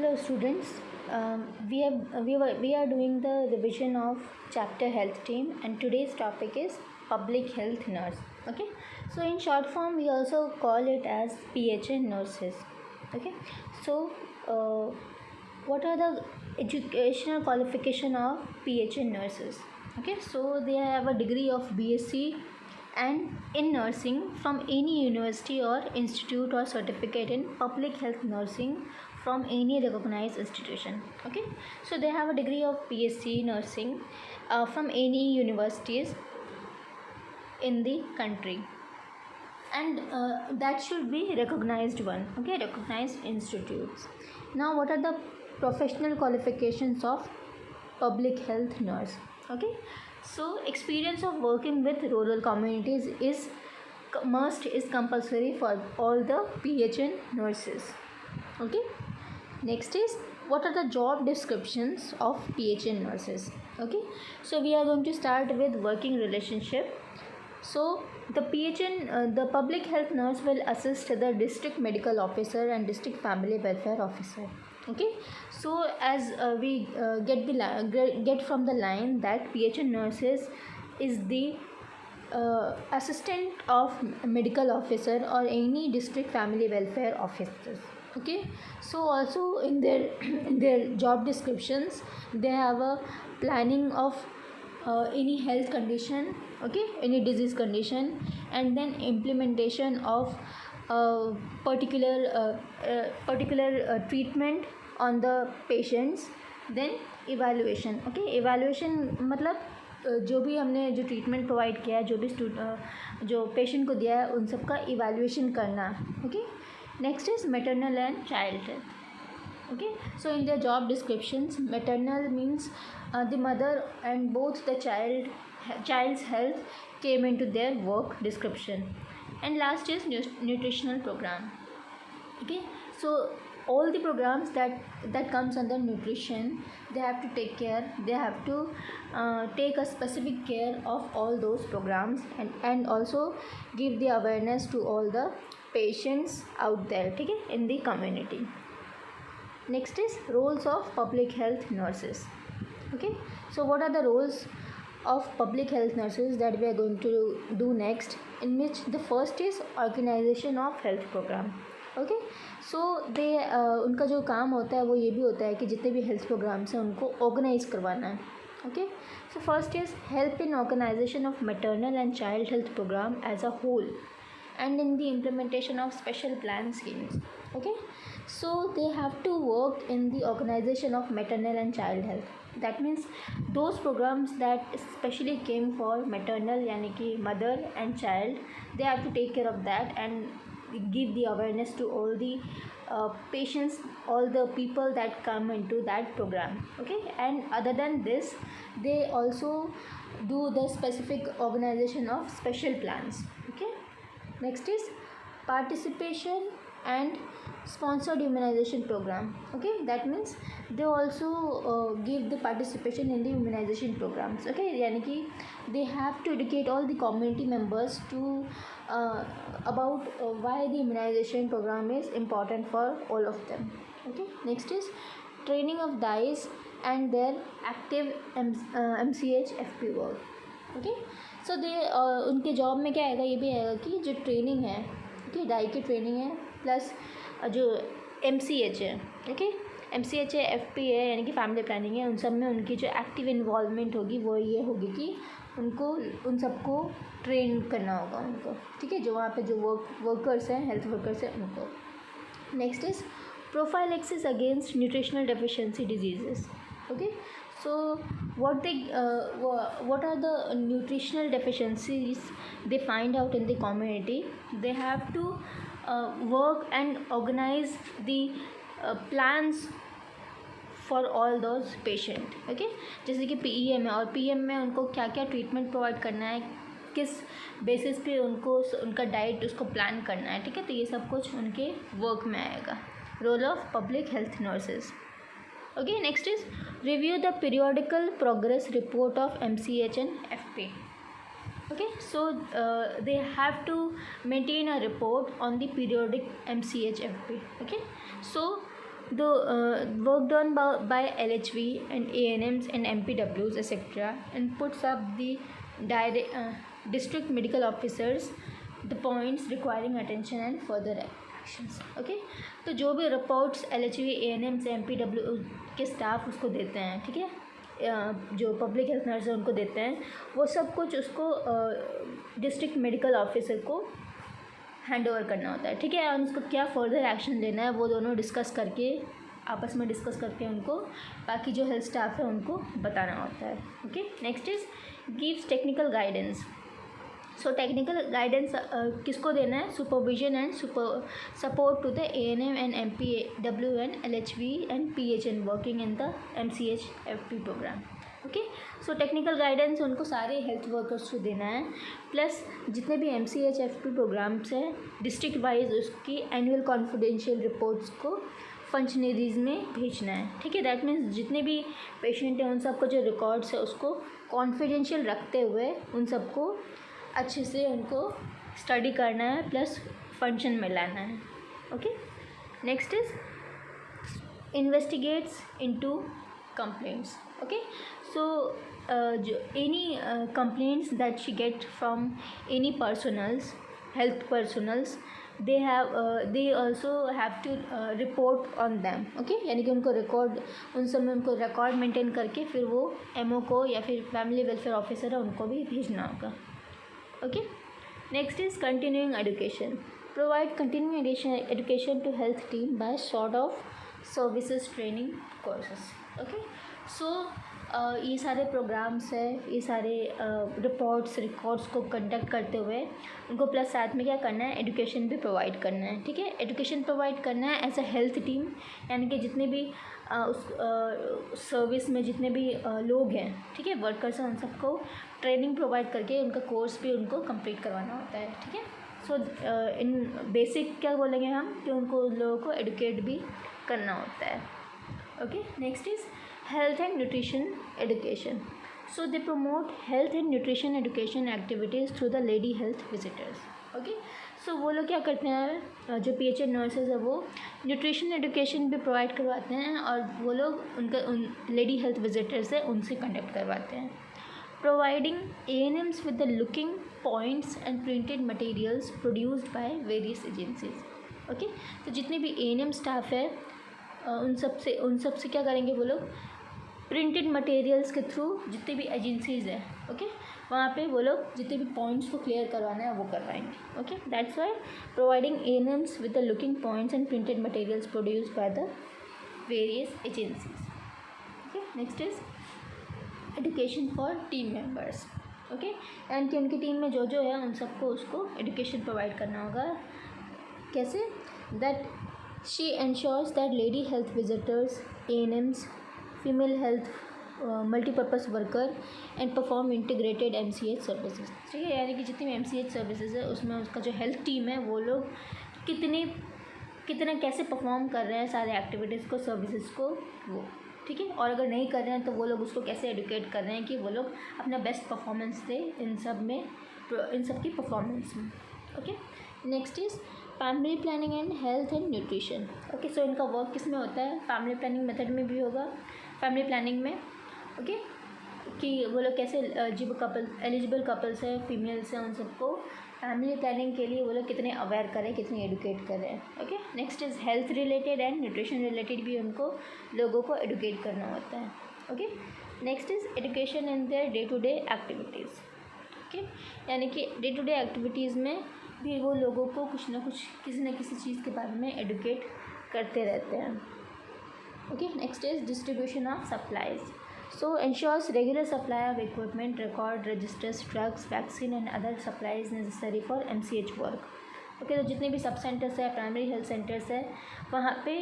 Hello students, we are doing the revision of chapter health team, and today's topic is public health nurse. Okay, so in short form we also call it as PHN nurses. Okay, so what are the educational qualification of PHN nurses? Okay, so they have a degree of BSc and in nursing from any university or institute or certificate in public health nursing from any recognized institution. Okay, so they have a degree of BSc nursing from any universities in the country, and that should be recognized one. Okay, recognized institutes. Now what are the professional qualifications of public health nurse? Okay, so experience of working with rural communities is compulsory for all the PHN nurses. Okay, next is what are the job descriptions of PHN nurses? Okay, so we are going to start with working relationship. So the PHN, the public health nurse will assist the district medical officer and district family welfare officer. Okay, so as we get from the line that PHN nurses is the assistant of medical officer or any district family welfare officers. Okay, so also in their in their job descriptions they have a planning of any health condition, okay, any disease condition, and then implementation of particular treatment on the patients, then evaluation. Okay, evaluation मतलब जो भी हमने जो treatment provide किया है, जो भी जो पेशेंट को दिया है, उन सब का इवैल्यूएशन करना. Okay, next is maternal and child health. Okay, so in their job descriptions, maternal means the mother and both the child's health came into their work description. And last is nutritional program. Okay, so all the programs that comes under nutrition, they have to take care, they have to take a specific care of all those programs, and also give the awareness to all the patients out there, okay, in the community. Next is roles of public health nurses. Okay, so what are the roles of public health nurses that we are going to do next, in which the first is organization of health program. Okay, so they उनका जो काम होता है वो ये भी होता है कि जितने भी हेल्थ प्रोग्राम्स हैं उनको ऑर्गेनाइज करवाना है. Okay, so first is help in organization of maternal and child health program as a whole and in the implementation of special plan schemes. Okay, so they have to work in the organization of maternal and child health. That means those programs that especially came for maternal यानी कि mother and child, they have to take care of that and give the awareness to all the patients, all the people that come into that program. Okay, and other than this they also do the specific organization of special plans. Okay, next is participation and sponsored immunization program. Okay, that means they also give the participation in the immunization programs. Okay, यानी कि they have to educate all the community members to about why the immunization program is important for all of them. Okay, next is training of DICE and their active MCH FP work. Okay, so they उनके job में क्या आएगा, ये भी आएगा कि जो training है, okay, डाई की ट्रेनिंग है, प्लस जो MCH है, ओके, MCH है, FP है, यानी कि फैमिली प्लानिंग है, उन सब में उनकी जो एक्टिव इन्वॉल्वमेंट होगी वो ये होगी कि उनको उन सबको ट्रेन करना होगा उनको. ठीक है, जो वहाँ पे जो वर्कर्स हैं, हेल्थ वर्कर्स हैं, उनको. Next is prophylaxis against nutritional deficiency diseases. Okay, so what are the nutritional deficiencies they find out in the community? They have to work and organize the plans for all those patient. Okay, जैसे कि PEM है, और PM में उनको क्या क्या treatment provide करना है, किस बेसिस पे उनको उनका डाइट उसको प्लान करना है. ठीक है, तो ये सब कुछ उनके वर्क में आएगा. Role of public health nurses. Okay, next is review the periodical progress report of MCH and FP. Okay, so they have to maintain a report on the periodic MCH FP. Okay, so the work done by LHV and ANMs and MPWs etc. and puts up the district medical officers the points requiring attention and further actions. Okay, तो जो भी reports LHV ANMs MPW के staff उसको देते हैं, ठीक है, जो पब्लिक हेल्थ नर्स है उनको देते हैं, वो सब कुछ उसको डिस्ट्रिक्ट मेडिकल ऑफिसर को हैंड ओवर करना होता है, ठीक है, और उसको क्या फर्दर एक्शन लेना है वो दोनों डिस्कस करके आपस में डिस्कस करके उनको बाकी जो हेल्थ स्टाफ है उनको बताना होता है. Okay, next is gives technical guidance. So technical guidance किसको देना है? Supervision and support to the ANM and MPW and LHV and PHN working in the MCH FP programme. Okay, so technical guidance उनको सारे health workers को देना है, plus जितने भी MCH FP प्रोग्राम्स हैं डिस्ट्रिक्ट वाइज उसकी एनुअल कॉन्फिडेंशियल रिपोर्ट्स को फंक्शनरीज में भेजना है, ठीक है. दैट मीन्स जितने भी पेशेंट हैं उन सबका जो रिकॉर्ड्स है उसको कॉन्फिडेंशियल रखते हुए उन सबको अच्छे से उनको स्टडी करना है प्लस फंक्शन में लाना है. Okay, next is investigates into complaints. Okay, so जो any complaints that she get from any personals health personals they also have to report on them. Okay, यानी कि उनको रिकॉर्ड उन सब में उनको रिकॉर्ड मेंटेन करके फिर वो MO को या फिर फैमिली वेलफेयर ऑफिसर है उनको भी भेजना होगा. Okay, next is continuing education. Provide continuing education to health team by sort of services training courses. Okay, so ये सारे प्रोग्राम्स है, ये सारे रिकॉर्ड्स को कंडक्ट करते हुए उनको प्लस साथ में क्या करना है? एजुकेशन भी प्रोवाइड करना है, ठीक है. एजुकेशन प्रोवाइड करना है एज अ हेल्थ टीम, यानी कि जितने भी उस सर्विस में जितने भी लोग हैं, ठीक है, वर्कर्स हैं, उन सबको ट्रेनिंग प्रोवाइड करके उनका कोर्स भी उनको कंप्लीट करवाना होता है, ठीक है. सो इन बेसिक क्या बोलेंगे हम कि उनको उन लोगों को एडुकेट भी करना होता है. Okay, next is health and nutrition education. So they promote health and nutrition education activities through the lady health visitors. Okay, so वो लोग क्या करते हैं, जो PHN नर्सेज है वो न्यूट्रिशन एजुकेशन भी प्रोवाइड करवाते हैं और वो लोग उन लेडी हेल्थ विजिटर्स है उनसे कंडक्ट करवाते हैं. Providing ANMs with the looking points and printed materials produced by various agencies. Okay, तो जितने भी ANM स्टाफ है उन सब से क्या करेंगे वो लोग? प्रिंटेड मटेरियल्स के थ्रू जितने भी एजेंसीज़ हैं, ओके, वहाँ पे वो लोग जितने भी पॉइंट्स को क्लियर करवाना है वो करवाएंगे. Okay, that's why providing ANMs with the looking points and printed materials produced by the various agencies. Okay, next is education for team members. Okay, यानी कि उनकी टीम में जो है उन सबको उसको एजुकेशन प्रोवाइड करना होगा. कैसे? That she ensures that lady health visitors, ANMs, female health multipurpose worker and perform integrated MCH services. ठीक है, यानी कि जितनी भी MCH सर्विसेज है उसमें उसका जो हेल्थ टीम है वो लोग कितना कैसे परफॉर्म कर रहे हैं सारे एक्टिविटीज़ को, सर्विसेज को, वो ठीक है, और अगर नहीं कर रहे हैं तो वो लोग उसको कैसे एडुकेट कर रहे हैं कि वो लोग अपना बेस्ट परफॉर्मेंस दे इन सब की परफॉर्मेंस में. Okay, next is family planning and health and nutrition. Okay, so इनका वर्क किस में होता है? फैमिली प्लानिंग मेथड में भी होगा. फैमिली प्लानिंग में ओके कि वो लोग कैसे जो एलिजिबल कपल्स हैं, फीमेल्स हैं, उन सबको फैमिली प्लानिंग के लिए वो लोग कितने अवेयर करें, कितने एडुकेट करें. Okay, next is health related and nutrition related भी उनको लोगों को एडुकेट करना होता है. Okay, next is education in their day to day activities. Okay, यानी कि डे टू डे एक्टिविटीज़ में भी वो लोगों को कुछ ना कुछ किसी न किसी चीज़ के बारे में एडुकेट करते रहते हैं. Okay, next is distribution of supplies. So ensures regular supply of equipment, record, registers, drugs, vaccine and other supplies necessary for MCH work. Okay, तो जितने भी सब सेंटर्स है, प्राइमरी हेल्थ सेंटर्स है, वहाँ पे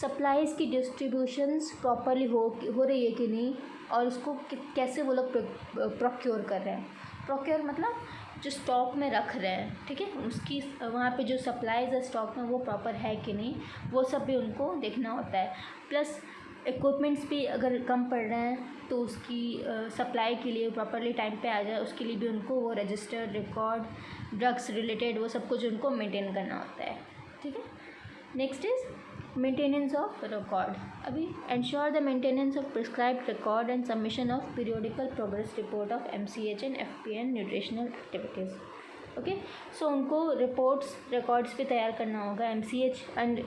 सप्लाईज़ की डिस्ट्रीब्यूशंस प्रॉपरली हो रही है कि नहीं, और उसको कैसे वो लोग प्रोक्योर कर रहे हैं. प्रोक्योर मतलब जो स्टॉक में रख रहे हैं, ठीक है, उसकी वहाँ पे जो सप्लाईज है स्टॉक में वो प्रॉपर है कि नहीं, वो सब भी उनको देखना होता है. प्लस इक्विपमेंट्स भी अगर कम पड़ रहे हैं तो उसकी सप्लाई के लिए प्रॉपरली टाइम पे आ जाए उसके लिए भी उनको वो रजिस्टर, रिकॉर्ड, ड्रग्स रिलेटेड वो सब कुछ उनको मेंटेन करना होता है. ठीक है, next is maintenance of record, अभी ensure the maintenance of prescribed record and submission of periodical progress report of MCH and FPN nutritional activities. Okay, so उनको रिकॉर्ड्स भी तैयार करना होगा MCH and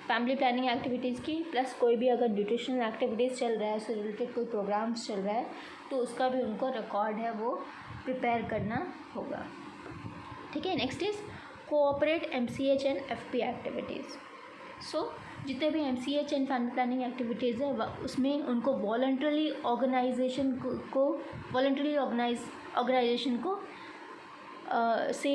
family planning activities की, plus कोई भी अगर न्यूट्रिशनल एक्टिविटीज़ चल रहा है, उससे रिलेटेड कोई प्रोग्राम्स चल रहा है तो उसका भी उनको रिकॉर्ड है वो प्रिपेयर करना होगा। ठीक है, next is cooperate MCH and FP activities. So जितने भी MCH and family planning activities है उसमें उनको वॉलंटरी ऑर्गेनाइजेशन को से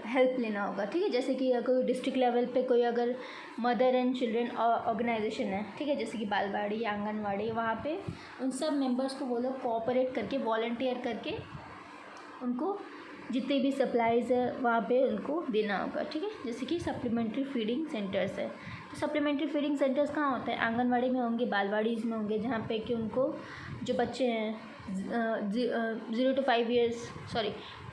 हेल्प लेना होगा। ठीक है, जैसे कि कोई डिस्ट्रिक्ट लेवल पे कोई अगर मदर एंड चिल्ड्रन ऑर्गेनाइजेशन है, ठीक है, जैसे कि बालवाड़ी या आंगनवाड़ी, वहाँ पे उन सब मेंबर्स को वो लोग कोऑपरेट करके वॉलंटियर करके उनको जितने भी सप्लाईज़ है वहाँ पे उनको देना होगा। ठीक है, जैसे कि सप्लीमेंट्री फीडिंग सेंटर्स है, तो सप्लीमेंट्री फीडिंग सेंटर्स कहाँ होते हैं? आंगनवाड़ी में होंगे, बालवाड़ीज़ में होंगे, जहाँ पे कि उनको जो बच्चे हैं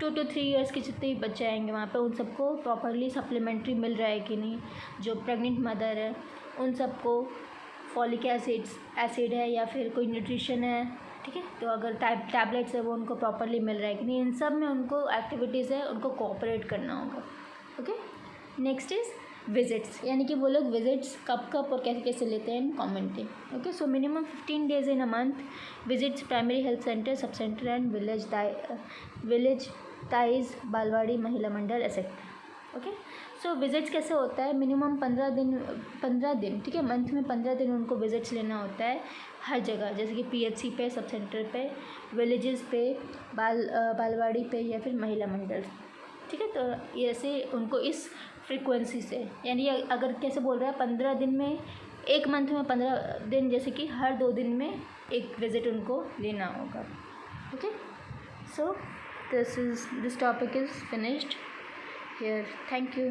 2 to 3 ईयर्स के जितने भी बच्चे आएंगे वहाँ पे उन सबको प्रॉपरली सप्लीमेंट्री मिल रहा है कि नहीं। जो प्रेग्नेंट मदर है उन सबको फॉलिक एसिड है या फिर कोई न्यूट्रिशन है, ठीक है, तो अगर टैबलेट्स है वो उनको प्रॉपरली मिल रहा है कि नहीं, इन सब में उनको एक्टिविटीज़ है उनको कोऑपरेट करना होगा। ओके, नेक्स्ट इज़ विजिट्स, यानी कि वो लोग विजिट्स कब और कैसे कैसे लेते हैं in commenting. Okay, so minimum 15 days in a month visits primary health centre, sub centre and village ताइज, balwadi, mahila mandal etcetera. Okay, so visits कैसे होता है? मिनिमम 15 दिन, ठीक है, मंथ में 15 दिन उनको विजिट्स लेना होता है हर जगह, जैसे कि PHC पे, सब सेंटर पे, विलेजेस पे, बालवाड़ी पे या फिर महिला मंडल। ठीक है, तो ऐसे उनको इस फ्रीक्वेंसी से, यानी अगर कैसे बोल रहा है 15 दिन में, एक मंथ में 15 दिन, जैसे कि हर 2 दिन में एक विज़िट उनको लेना होगा। Okay, so this topic is finished here, thank you.